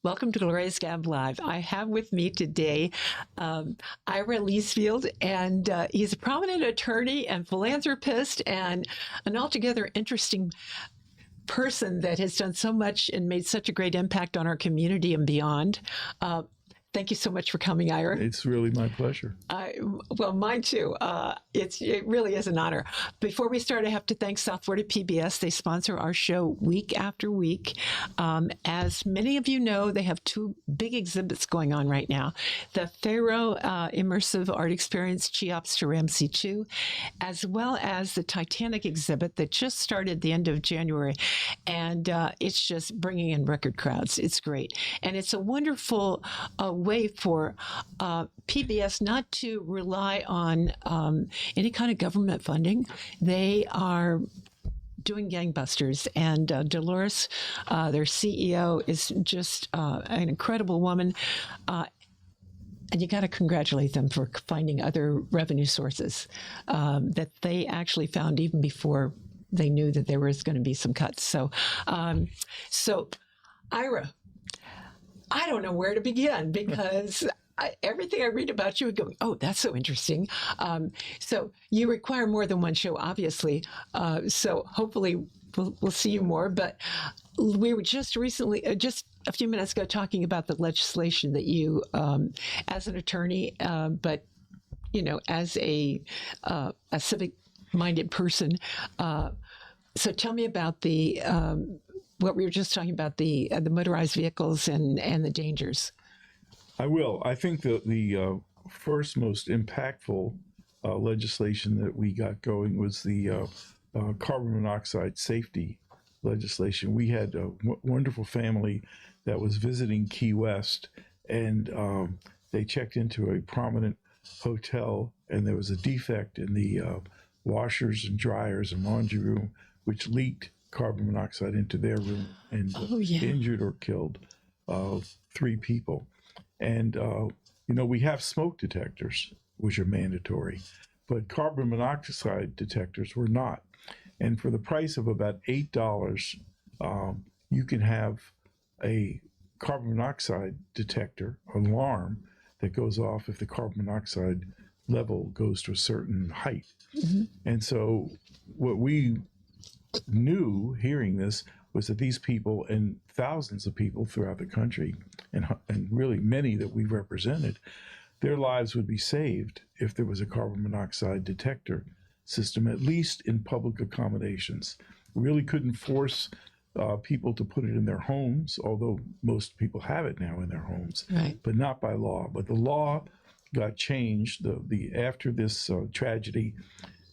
Welcome to Lores Gab Live. I have with me today Ira Leesfield, and he's a prominent attorney and philanthropist and an altogether interesting person that has done so much and made such a great impact on our community and beyond. Thank you so much for coming, Ira. It's really my pleasure. Well, mine too. It really is an honor. Before we start, I have to thank South Florida PBS. They sponsor our show week after week. As many of you know, they have two big exhibits going on right now. The Pharaoh Immersive Art Experience, Cheops to Ramsey II, as well as the Titanic exhibit that just started the end of January. And it's just bringing in record crowds. It's great. And it's a wonderful way for PBS not to rely on any kind of government funding. They are doing gangbusters, and Dolores, their CEO, is just an incredible woman. And you got to congratulate them for finding other revenue sources that they actually found even before they knew that there was going to be some cuts. So Ira, I don't know where to begin because everything I read about you, I go, oh, that's so interesting. So you require more than one show, obviously. So hopefully we'll see you more. But we were just recently, just a few minutes ago, talking about the legislation that you, as an attorney, but as a civic-minded person. So tell me about the what we were just talking about, the motorized vehicles and the dangers. I will. I think the first most impactful legislation that we got going was the carbon monoxide safety legislation. We had a wonderful family that was visiting Key West, and they checked into a prominent hotel, and there was a defect in the washers and dryers and laundry room, which leaked carbon monoxide into their room and injured or killed 3 people. And, we have smoke detectors, which are mandatory, but carbon monoxide detectors were not. And for the price of about $8, you can have a carbon monoxide detector alarm that goes off if the carbon monoxide level goes to a certain height. Mm-hmm. And so what we knew hearing this was that these people and thousands of people throughout the country and really many that we represented, their lives would be saved if there was a carbon monoxide detector system, at least in public accommodations. We really couldn't force people to put it in their homes, although most people have it now in their homes, right, but not by law. But the law got changed after this tragedy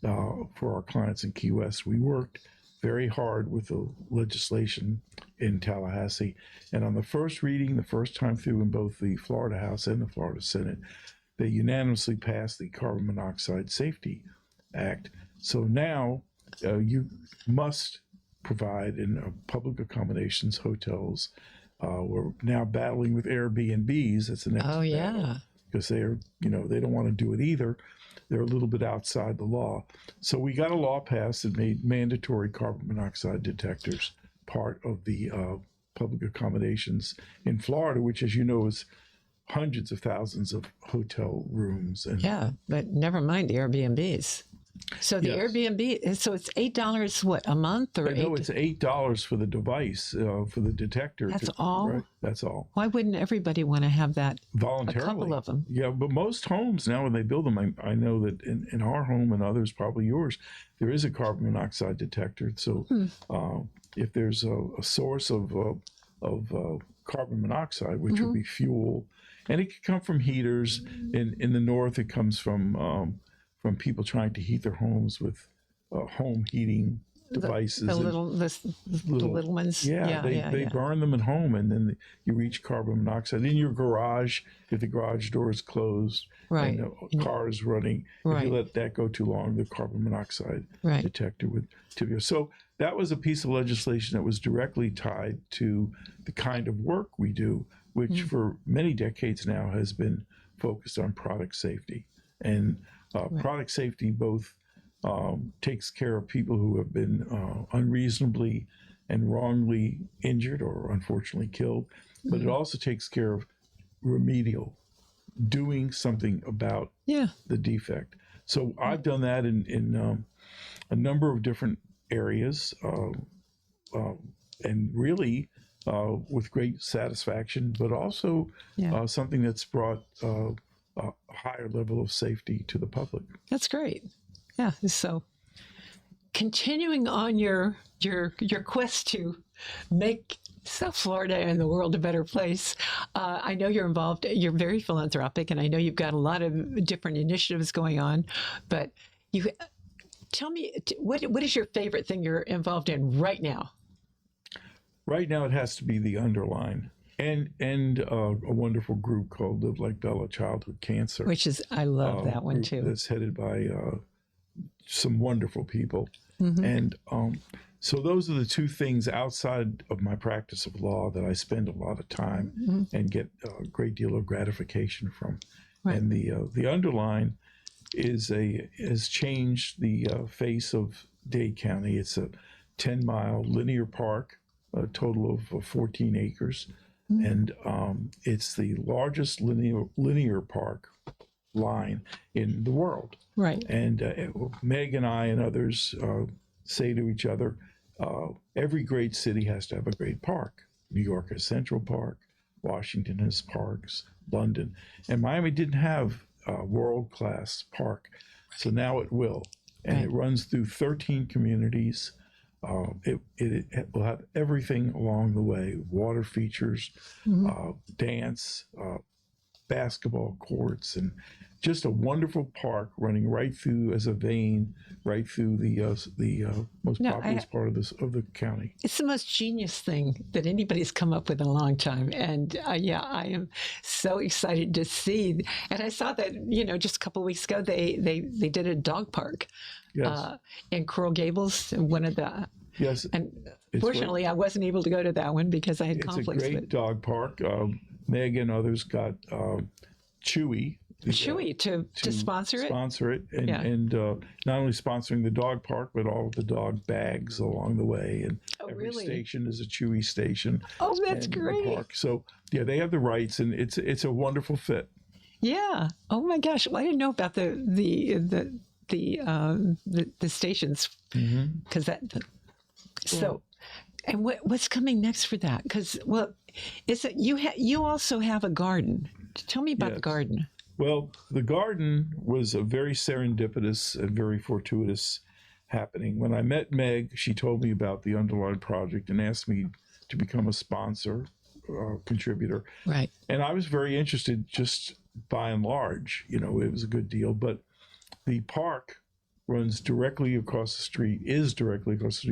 for our clients in Key West. We worked very hard with the legislation in Tallahassee. And on the first reading, the first time through in both the Florida House and the Florida Senate, they unanimously passed the Carbon Monoxide Safety Act. So now you must provide in public accommodations, hotels. We're now battling with Airbnbs. That's the next battle, because they're, they don't want to do it either. They're a little bit outside the law. So we got a law passed that made mandatory carbon monoxide detectors part of the public accommodations in Florida, which, as you know, is hundreds of thousands of hotel rooms. And but never mind the Airbnbs. So the Airbnb, so it's $8 what, a month, or no? It's $8 for the device, for the detector. That's all. Right? That's all. Why wouldn't everybody want to have that? Voluntarily, a couple of them. Yeah, but most homes now, when they build them, I know that in our home and others, probably yours, there is a carbon monoxide detector. So if there's a source of carbon monoxide, which would be fuel, and it could come from heaters. In the north, it comes from people trying to heat their homes with home heating devices. The little ones. They burn them at home, and then you reach carbon monoxide in your garage if the garage door is closed, right, and the car is running. Right. If you let that go too long, the carbon monoxide detector would tip you. So that was a piece of legislation that was directly tied to the kind of work we do, which for many decades now has been focused on product safety. And product safety both takes care of people who have been unreasonably and wrongly injured or unfortunately killed, but it also takes care of remedial, doing something about the defect. So I've done that in a number of different areas, and really with great satisfaction, but also something that's brought a higher level of safety to the public. That's great. Yeah. So continuing on your quest to make South Florida and the world a better place, I know you're involved. You're very philanthropic, and I know you've got a lot of different initiatives going on. But you tell me, what is your favorite thing you're involved in right now? Right now, it has to be the Underline and a wonderful group called Live Like Bella Childhood Cancer, Which is, I love that one too. That's headed by some wonderful people. Mm-hmm. And so those are the two things outside of my practice of law that I spend a lot of time and get a great deal of gratification from. Right. And the Underline has changed the face of Dade County. It's a 10-mile linear park, a total of 14 acres. And it's the largest linear park line in the world. Right. And Meg and I and others say to each other, every great city has to have a great park. New York has Central Park, Washington has parks, London. And Miami didn't have a world-class park, so now it will. And it runs through 13 communities. It will have everything along the way: water features, dance, basketball courts, and just a wonderful park running right through as a vein, right through the most populous part of the county. It's the most genius thing that anybody's come up with in a long time, and I am so excited to see. And I saw that just a couple of weeks ago they did a dog park, in Coral Gables, one of the. Yes. And fortunately, I wasn't able to go to that one because I had conflicts. It's a great dog park. Meg and others got Chewy. To sponsor it? Sponsor it. And not only sponsoring the dog park, but all of the dog bags along the way. And every station is a Chewy station. Oh, that's great. Park. So, they have the rights, and it's a wonderful fit. Yeah. Oh, my gosh. Well, I didn't know about the stations. Because So, and what's coming next for that? Because, is it you also have a garden? Tell me about the garden. Well, the garden was a very serendipitous and very fortuitous happening. When I met Meg, she told me about the Underline project and asked me to become a sponsor, contributor. Right. And I was very interested, just by and large. It was a good deal. But the park is directly across the street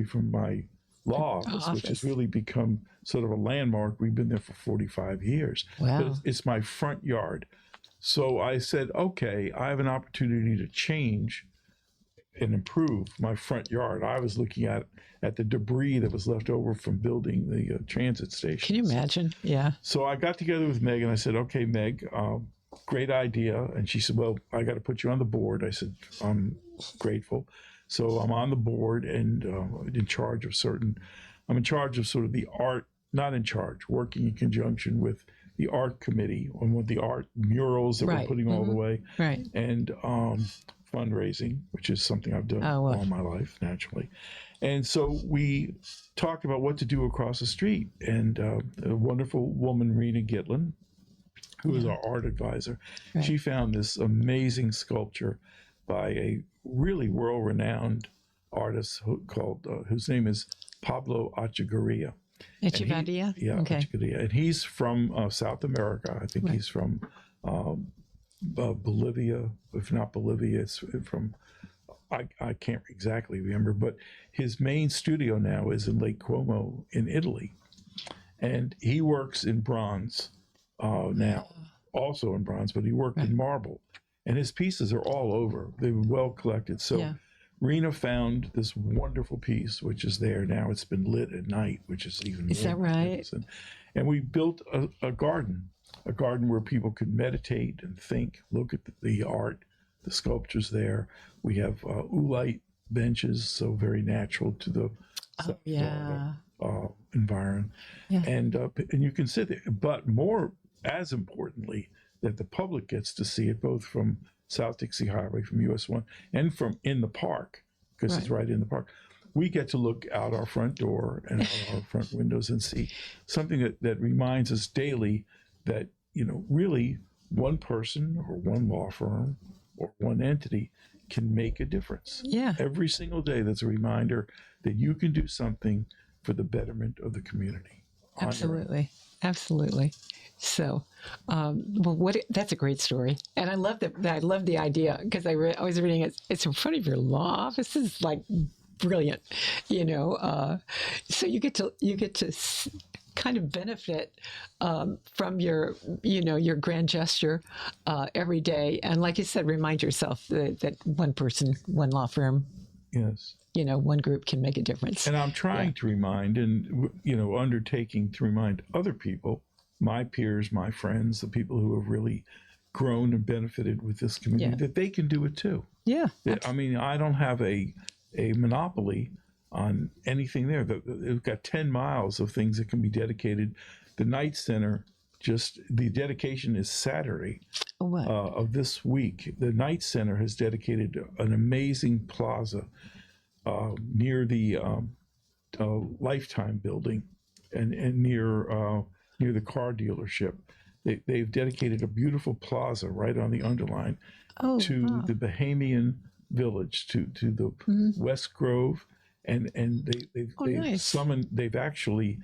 from my law office, which has really become sort of a landmark. We've been there for 45 years. Wow. But it's my front yard. So I said, okay, I have an opportunity to change and improve my front yard. I was looking at the debris that was left over from building the transit station. Can you imagine? Yeah. So I got together with Meg and I said, okay, Meg, great idea. And she said, well, I got to put you on the board. I said, I'm grateful. So I'm on the board and in charge of sort of the art, not in charge, working in conjunction with the art committee on what the art murals that we're putting all the way. Right. And fundraising, which is something I've done all my life, naturally. And so we talked about what to do across the street. And a wonderful woman, Rena Gitlin, who is our art advisor, she found this amazing sculpture by a really world-renowned artist whose name is Pablo Echevarria. Echevarria? Echevarria. And he's from South America. I think he's from Bolivia. If not Bolivia, it's from, I can't exactly remember, but his main studio now is in Lake Como in Italy. And he works in bronze now, also in bronze, but he worked in marble. And his pieces are all over. They were well collected. So Rena found this wonderful piece, which is there now. It's been lit at night, which is even more. Is that right? And we built a garden where people could meditate and think, look at the art, the sculptures there. We have oolite benches, so very natural to the environment, Yeah. and you can sit there. But more, as importantly, that the public gets to see it both from South Dixie Highway, from US 1, and from in the park, because it's right in the park. We get to look out our front door and out our front windows and see something that reminds us daily that, really one person or one law firm or one entity can make a difference. Yeah. Every single day, that's a reminder that you can do something for the betterment of the community. Absolutely. Absolutely. So, that's a great story. And I love that. I love the idea because I was reading it. It's in front of your law office. This is like brilliant, so you get to kind of benefit from your grand gesture every day. And like you said, remind yourself that one person, one law firm, Yes. One group can make a difference. And I'm trying to remind and, undertaking to remind other people, my peers, my friends, the people who have really grown and benefited with this community, that they can do it too. Yeah. I mean, I don't have a monopoly on anything there. They've got 10 miles of things that can be dedicated. The Night Center, the dedication is Saturday of this week. The Night Center has dedicated an amazing plaza near the Lifetime building and near the car dealership. They've dedicated a beautiful plaza right on the Underline to the Bahamian village, to the West Grove, and they've actually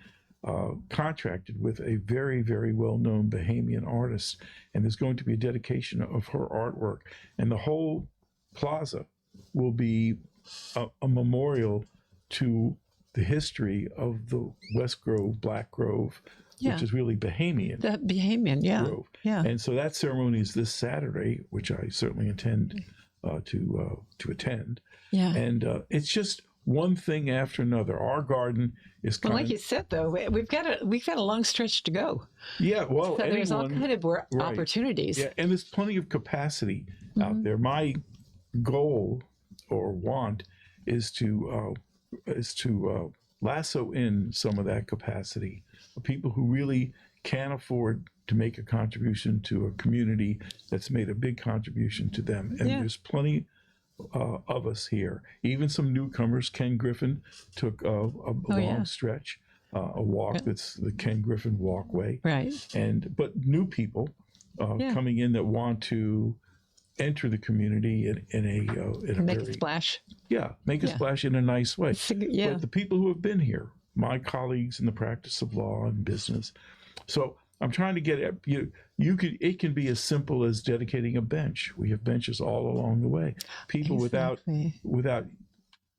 contracted with a very, very well-known Bahamian artist, and there's going to be a dedication of her artwork, and the whole plaza will be a memorial to the history of the West Grove, Black Grove, which is really Bahamian. The Bahamian, Grove. And so that ceremony is this Saturday, which I certainly intend to attend. Yeah. And it's just one thing after another. Our garden is kind like you said, though, we've got a long stretch to go. Yeah, well, so there's all kind of opportunities. Yeah, and there's plenty of capacity out there. My goal or want is to lasso in some of that capacity of people who really can afford to make a contribution to a community that's made a big contribution to them. And there's plenty of us here. Even some newcomers. Ken Griffin took a long stretch, a walk that's the Ken Griffin Walkway. Right. But new people coming in that want to enter the community in a make a splash. Yeah, make a splash in a nice way. But the people who have been here, my colleagues in the practice of law and business. So I'm trying to get at it can be as simple as dedicating a bench. We have benches all along the way. People without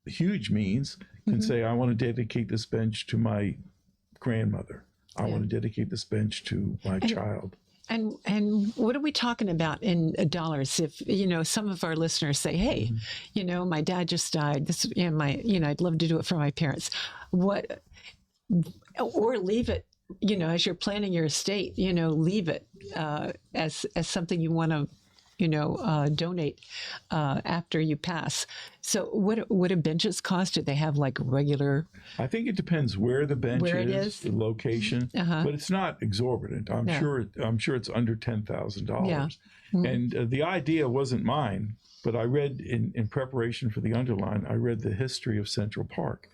huge means can say, I want to dedicate this bench to my grandmother. I want to dedicate this bench to my child. And what are we talking about in dollars? If some of our listeners say, "Hey, my dad just died. This, I'd love to do it for my parents." Or leave it. As you're planning your estate, leave it as something you want to, donate after you pass. So what do benches cost? Do they have like regular? I think it depends where the bench is, the location, but it's not exorbitant. I'm sure it's under $10,000. Yeah. And the idea wasn't mine, but I read in preparation for the Underline, I read the history of Central Park,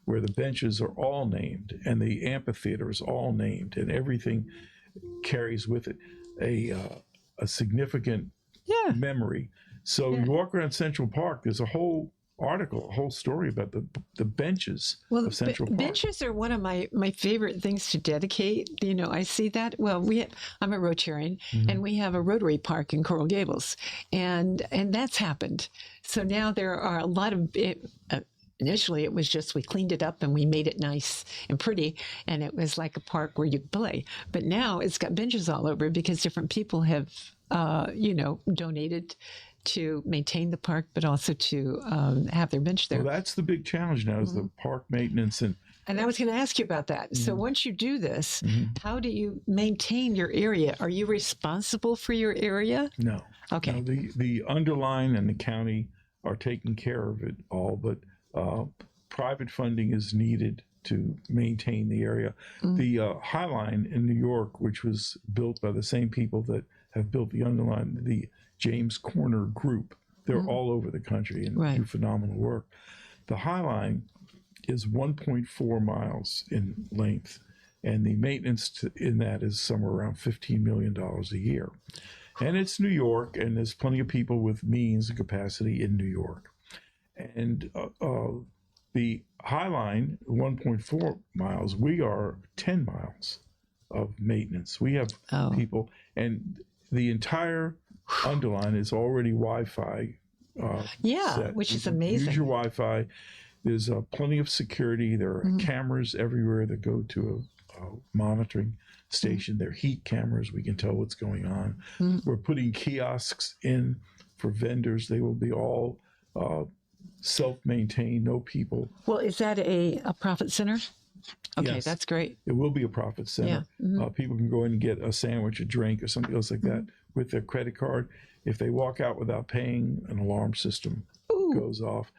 where the benches are all named and the amphitheater is all named, and everything carries with it a significant memory. So you walk around Central Park, there's a whole article, a whole story about the benches of Central Park. Benches are one of my favorite things to dedicate. I see that. Well, I'm a Rotarian, and we have a Rotary Park in Coral Gables, and that's happened. So now there are a lot of initially, it was just we cleaned it up and we made it nice and pretty, and it was like a park where you play. But now it's got benches all over because different people have, donated to maintain the park, but also to have their bench there. Well, that's the big challenge now is the park maintenance. And I was going to ask you about that. So once you do this, how do you maintain your area? Are you responsible for your area? No. Okay. No, the Underline and the county are taking care of it all, but private funding is needed to maintain the area. The High Line in New York, which was built by the same people that have built the Underline, the James Corner Group, they're all over the country and do phenomenal work. The High Line is 1.4 miles in length, and the maintenance in that is somewhere around $15 million a year. And it's New York, and there's plenty of people with means and capacity in New York. And the High Line, 1.4 miles, we are 10 miles of maintenance. We have people, and the entire Underline is already Wi-Fi set. Which is You can amazing. Use your Wi-Fi. There's plenty of security. There are cameras everywhere that go to a monitoring station. They're heat cameras. We can tell what's going on. We're putting kiosks in for vendors. They will be all self-maintained, no people. Well, is that a profit center? Okay, Yes. that's great. It will be a profit center. People can go in and get a sandwich, a drink, or something else like that with their credit card. If they walk out without paying, an alarm system goes off.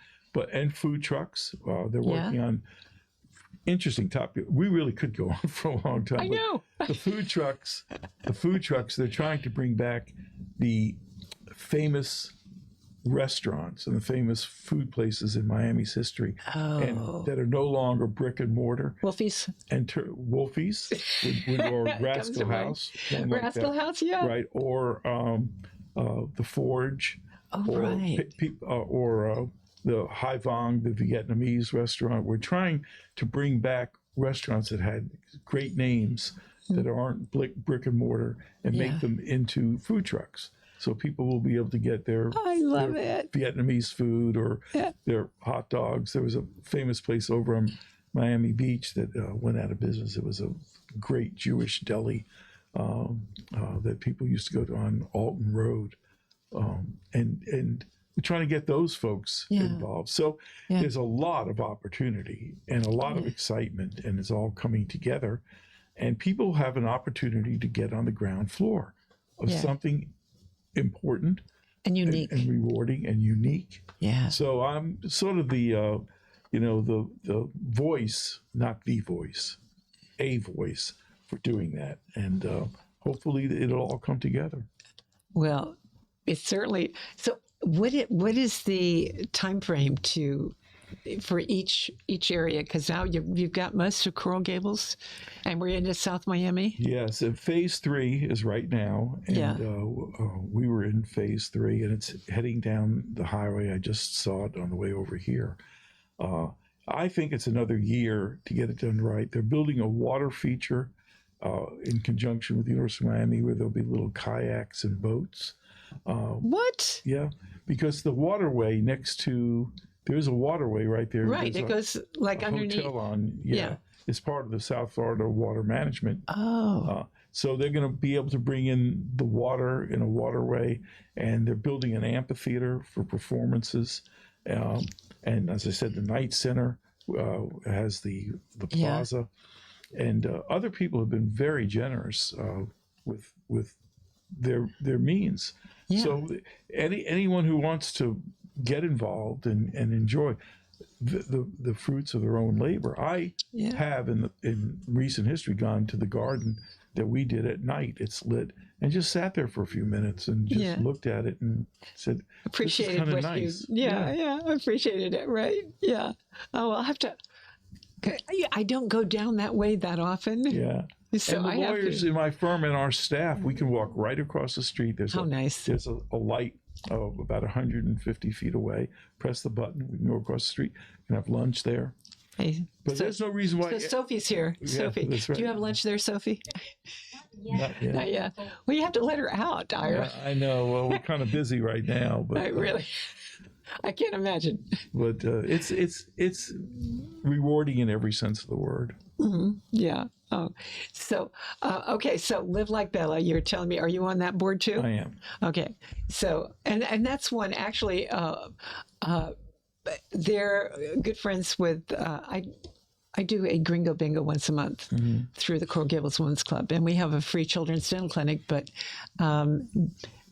And food trucks, they're working on interesting topic. We really could go on for a long time. I know. The food trucks, they're trying to bring back the famous restaurants and the famous food places in Miami's history, and that are no longer brick and mortar. Wolfies. And Wolfies, or Rascal House. Rascal House, yeah. Right, or the Forge. Or the Hai Vong, the Vietnamese restaurant. We're trying to bring back restaurants that had great names that aren't brick and mortar and make them into food trucks. So people will be able to get their Vietnamese food or their hot dogs. There was a famous place over on Miami Beach that went out of business. It was a great Jewish deli that people used to go to on Alton Road. And we're trying to get those folks involved. So there's a lot of opportunity and a lot of excitement, and it's all coming together. And people have an opportunity to get on the ground floor of something important and unique and rewarding and unique. Yeah. So I'm sort of the the voice, not the voice, a voice for doing that. And hopefully it'll all come together. Well, it's certainly so. What is the time frame for each area? Because now you've got most of Coral Gables, and we're into South Miami. Yes, and phase 3 is right now, and we were in phase 3, and it's heading down the highway. I just saw it on the way over here. I think it's another year to get it done right. They're building a water feature in conjunction with the University of Miami, where there'll be little kayaks and boats. What? Yeah, because the waterway there's a waterway right there. Right, it goes like underneath. Hotel on, it's part of the South Florida Water Management. So they're going to be able to bring in the water in a waterway, and they're building an amphitheater for performances. And as I said, the Night Center has the plaza, and other people have been very generous with their means. Yeah. So anyone who wants to get involved and enjoy the fruits of their own labor. I have in recent history gone to the garden that we did at night. It's lit, and just sat there for a few minutes and just looked at it and said, appreciated what nice. I appreciated it. Right. Yeah. Oh, I'll have to. I don't go down that way that often. Yeah. So and the lawyers in my firm and our staff, we can walk right across the street. There's There's a light about 150 feet away. Press the button. We can go across the street. We can have lunch there. Hey, but there's no reason why. So Sophie's here. Yeah, Sophie, right. Do you have lunch there, Sophie? Yeah. Not yet. Well, you have to let her out, Ira. Yeah, I know. Well, we're kind of busy right now, but really. I can't imagine. But it's rewarding in every sense of the word. Mm-hmm. Yeah. Oh, so okay. So Live Like Bella. You're telling me, are you on that board too? I am. Okay. So and that's one actually. They're good friends with. I do a Gringo Bingo once a month through the Coral Gables Women's Club, and we have a free children's dental clinic. But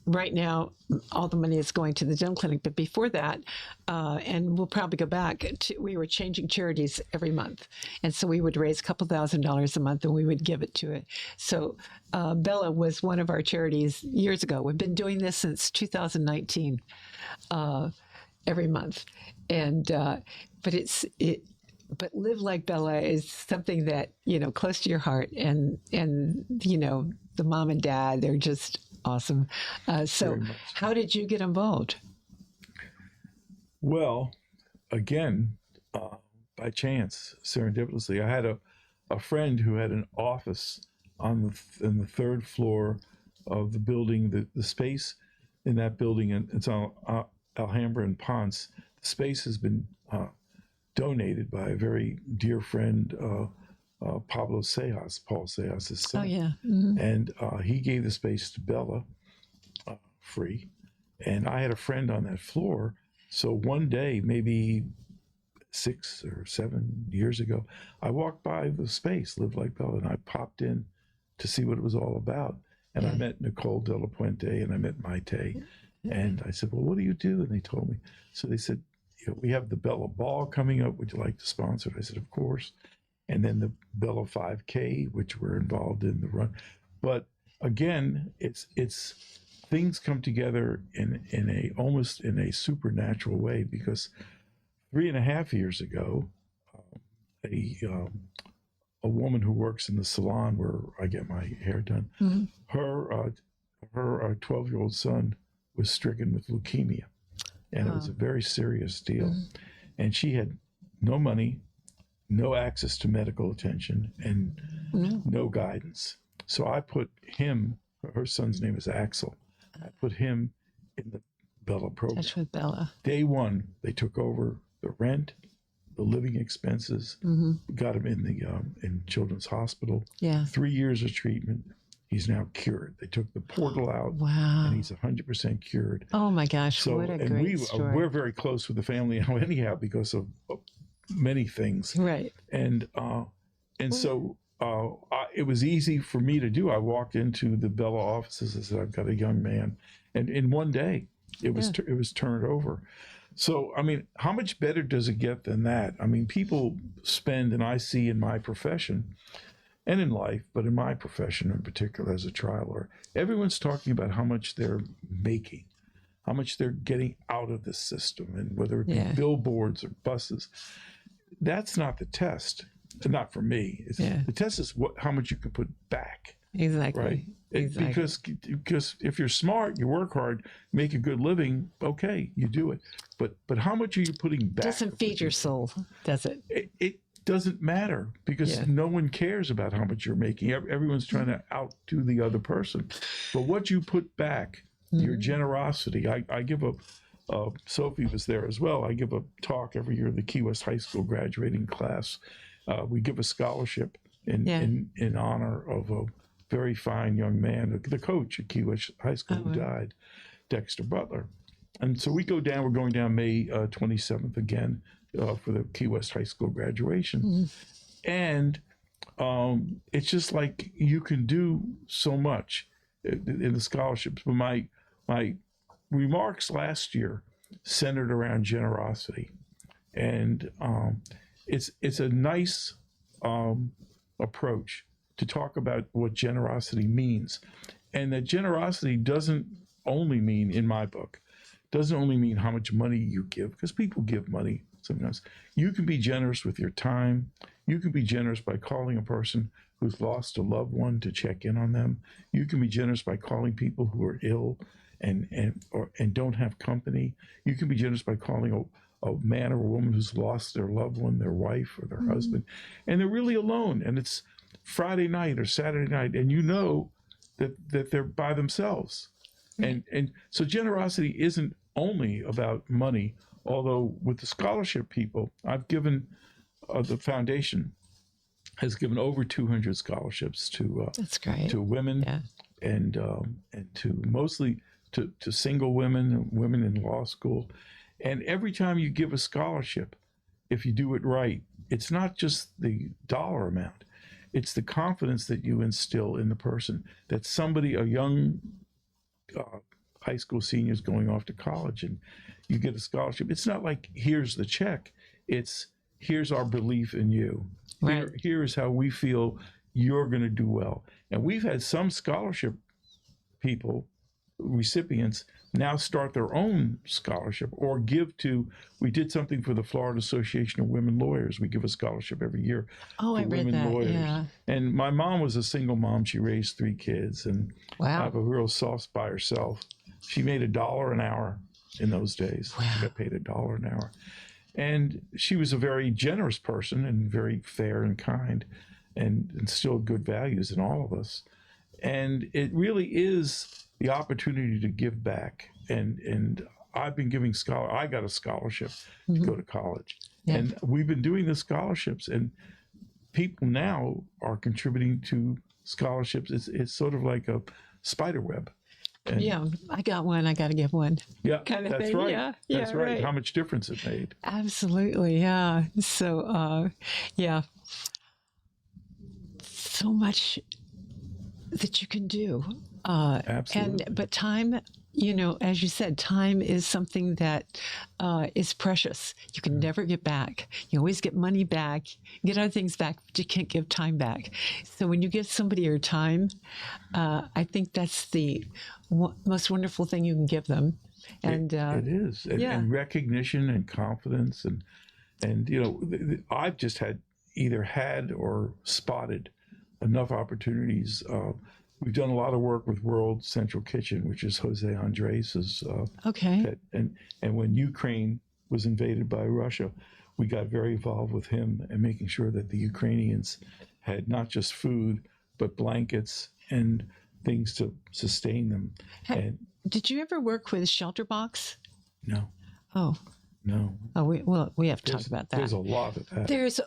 right now, all the money is going to the dental clinic. But before that, and we'll probably go back to, we were changing charities every month. And so we would raise a couple $1,000s a month and we would give it to it. So Bella was one of our charities years ago. We've been doing this since 2019, every month. And, but Live Like Bella is something that, close to your heart. And the mom and dad, they're just awesome. So how did you get involved? Well, again, by chance, serendipitously, I had a friend who had an office in the third floor of the building. The space in that building, and it's on Alhambra and Ponce. The space has been donated by a very dear friend, Paul Sejas' son. Oh, yeah. Mm-hmm. And he gave the space to Bella free. And I had a friend on that floor. So one day, maybe 6 or 7 years ago, I walked by the space, Live Like Bella, and I popped in to see what it was all about. And I met Nicole De La Puente and I met Maite. And I said, well, what do you do? And they told me. So they said, we have the Bella Ball coming up. Would you like to sponsor it? I said, of course. And then the Bella 5K, which we're involved in the run. But again, it's things come together in almost in a supernatural way, because 3.5 years ago, a woman who works in the salon where I get my hair done, her 12-year-old son was stricken with leukemia. And it was a very serious deal. And she had no money, no access to medical attention, and no guidance. So I put him, her son's name is Axel, I put him in the Bella program. Touch with Bella. Day one, they took over the rent, the living expenses, got him in the in Children's Hospital. Yeah. 3 years of treatment. He's now cured. They took the portal out, wow, and he's 100% cured. Oh my gosh, So, what a and great story. we're very close with the family now anyhow because of many things. Right. And so it was easy for me to do. I walked into the Bella offices and said, I've got a young man. And in one day, it was turned over. So, I mean, how much better does it get than that? I mean, people spend, and I see in my profession, and in life, but in my profession in particular as a trial lawyer, everyone's talking about how much they're making, how much they're getting out of the system, and whether it be billboards or buses. That's not the test. Not for me. The test is how much you can put back. Exactly. Right? Exactly. Because if you're smart, you work hard, make a good living, okay, you do it. But how much are you putting back? Doesn't feed your soul, does it? It doesn't matter, because no one cares about how much you're making. Everyone's trying to outdo the other person. But what you put back, your generosity. I give Sophie was there as well. I give a talk every year, the Key West High School graduating class. We give a scholarship in honor of a very fine young man, the coach at Key West High School who died, Dexter Butler. And so we're going down May 27th again for the Key West High School graduation. And it's just like you can do so much in the scholarships. But my remarks last year centered around generosity. And it's a nice approach to talk about what generosity means. And that generosity doesn't only mean, in my book, doesn't only mean how much money you give, because people give money sometimes. You can be generous with your time. You can be generous by calling a person who's lost a loved one to check in on them. You can be generous by calling people who are ill and don't have company. You can be generous by calling a man or a woman who's lost their loved one, their wife or their husband, and they're really alone, and it's Friday night or Saturday night, and you know that they're by themselves. And so generosity isn't only about money, although with the scholarship people, I've given, the foundation has given over 200 scholarships to that's great, to women and to mostly to single women in law school. And every time you give a scholarship, if you do it right, it's not just the dollar amount. It's the confidence that you instill in the person, that somebody, a young high school seniors going off to college, and you get a scholarship. It's not like, here's the check. It's, here's our belief in you. Right. Here is how we feel you're going to do well. And we've had some scholarship people, recipients, now start their own scholarship or give to, we did something for the Florida Association of Women Lawyers. We give a scholarship every year Oh, to I read women that. lawyers. Yeah. And my mom was a single mom. She raised 3 kids and Wow. have a real soft spot by herself. She made $1 an hour in those days. Wow. She got paid $1 an hour. And she was a very generous person and very fair and kind and instilled good values in all of us. And it really is the opportunity to give back. And I've been giving I got a scholarship to go to college. Yeah. And we've been doing the scholarships, and people now are contributing to scholarships. It's sort of like a spider web. And Yeah, I got one. I got to give one. yeah, Kind of that's thing. right. Yeah, That's yeah, right. right. How much difference it made. Absolutely. Yeah. So, yeah, so much that you can do. Absolutely. But time, as you said, time is something that is precious. You can never get back. You always get money back, get other things back, but you can't give time back. So when you give somebody your time, I think that's the most wonderful thing you can give them. And it is. And, yeah. and recognition and confidence. And I've just either had or spotted enough opportunities. We've done a lot of work with World Central Kitchen, which is Jose Andres's okay. pet. And when Ukraine was invaded by Russia, we got very involved with him and making sure that the Ukrainians had not just food, but blankets and things to sustain them. And Did you ever work with Shelter Box? no, Oh, no. oh, we have to talk about that. There's a lot of that. There's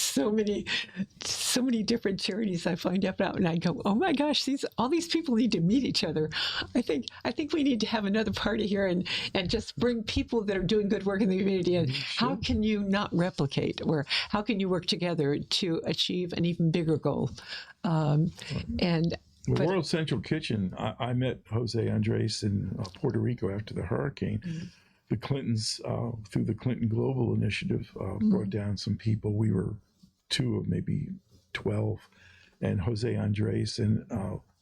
so many different charities I find out, and I go, oh my gosh, all these people need to meet each other. I think we need to have another party here and just bring people that are doing good work in the community. And how can you not replicate, or how can you work together to achieve an even bigger goal? With World Central Kitchen, I met Jose Andres in Puerto Rico after the hurricane. Mm-hmm. The Clintons, through the Clinton Global Initiative, brought down some people. We were 2 of maybe 12. And Jose Andres and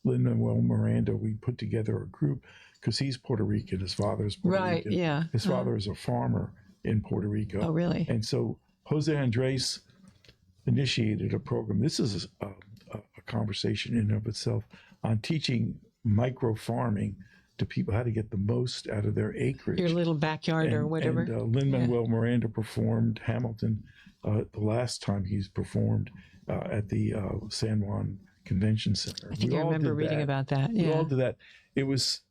Lin-Manuel Miranda, we put together a group because he's Puerto Rican. His father's Puerto right, Rican. Yeah. His father is a farmer in Puerto Rico. Oh, really? And so Jose Andres initiated a program. This is a conversation in and of itself on teaching micro farming to people how to get the most out of their acreage. Your little backyard or whatever. And Lin-Manuel Miranda performed Hamilton the last time he's performed at the San Juan Convention Center. I think I remember reading about that. Yeah. We all did that. It was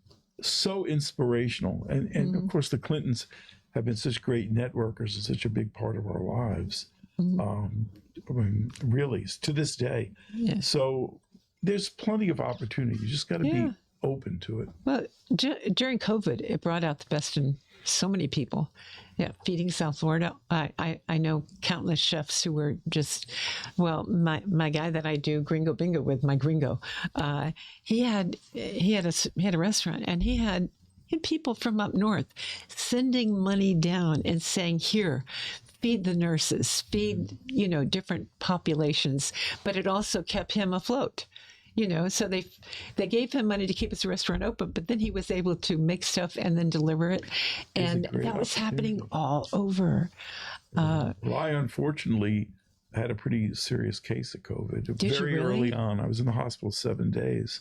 so inspirational. And of course, the Clintons have been such great networkers and such a big part of our lives. I mean, really, to this day. Yeah. So there's plenty of opportunity. You just got to be open to it. Well, during COVID, it brought out the best in so many people. Yeah, Feeding South Florida. I know countless chefs who were just, well, my guy that I do Gringo Bingo with, my Gringo, he had a restaurant, and he had people from up north sending money down and saying, here, feed the nurses, feed, different populations, but it also kept him afloat. So they gave him money to keep his restaurant open, but then he was able to make stuff and then deliver it. And that was happening all over. Well, I unfortunately had a pretty serious case of COVID. Very early on. I was in the hospital 7 days,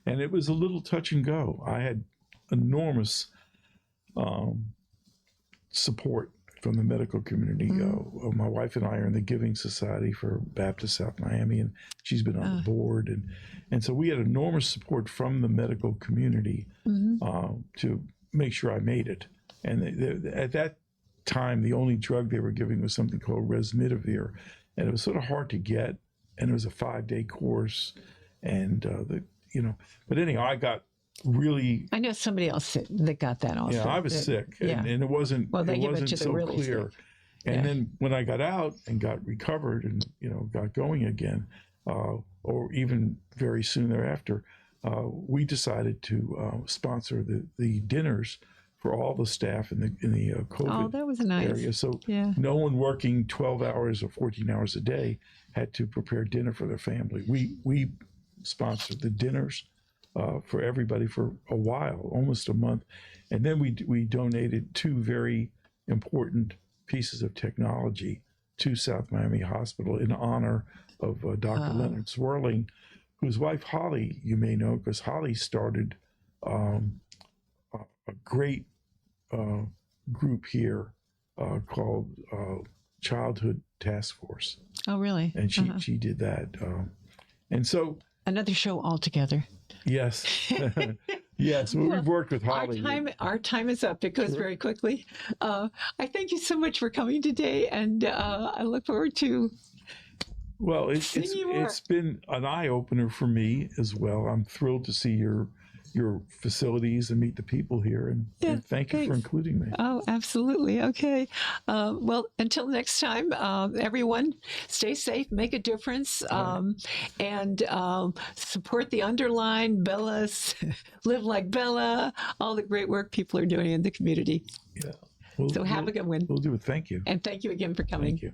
and it was a little touch and go. I had enormous support from the medical community. My wife and I are in the Giving Society for Baptist South Miami, and she's been on the board. And so we had enormous support from the medical community to make sure I made it. And at that time, the only drug they were giving was something called resmidivir. And it was sort of hard to get. And it was a 5-day course. And, but anyhow, I got really. I know somebody else that got that also. Yeah, I was sick, and it wasn't. Well, they it give wasn't it to so the really clear. sick. And then when I got out and got recovered and got going again, or even very soon thereafter, we decided to sponsor the dinners for all the staff in the Oh, COVID that was nice. area. So Yeah. no one working 12 hours or 14 hours a day had to prepare dinner for their family. We sponsored the dinners for everybody for a while, almost a month. And then we donated 2 very important pieces of technology to South Miami Hospital in honor of Dr. Leonard Swerling, whose wife Holly, you may know, because Holly started a great group here called Childhood Task Force, Oh, really? and she did that. And so Another show altogether. yes, yes, well, we've worked with Holly. Our time is up. It goes very quickly. I thank you so much for coming today, and I look forward to. Well, Seeing you more. it's been an eye opener for me as well. I'm thrilled to see your facilities and meet the people here, and thank you for including me. Oh, absolutely. Okay. Well, until next time, everyone, stay safe, make a difference, and support the Underline, Bella's, Live Like Bella, all the great work people are doing in the community. Yeah. So have a good one. We'll do it. Thank you. And thank you again for coming. Thank you.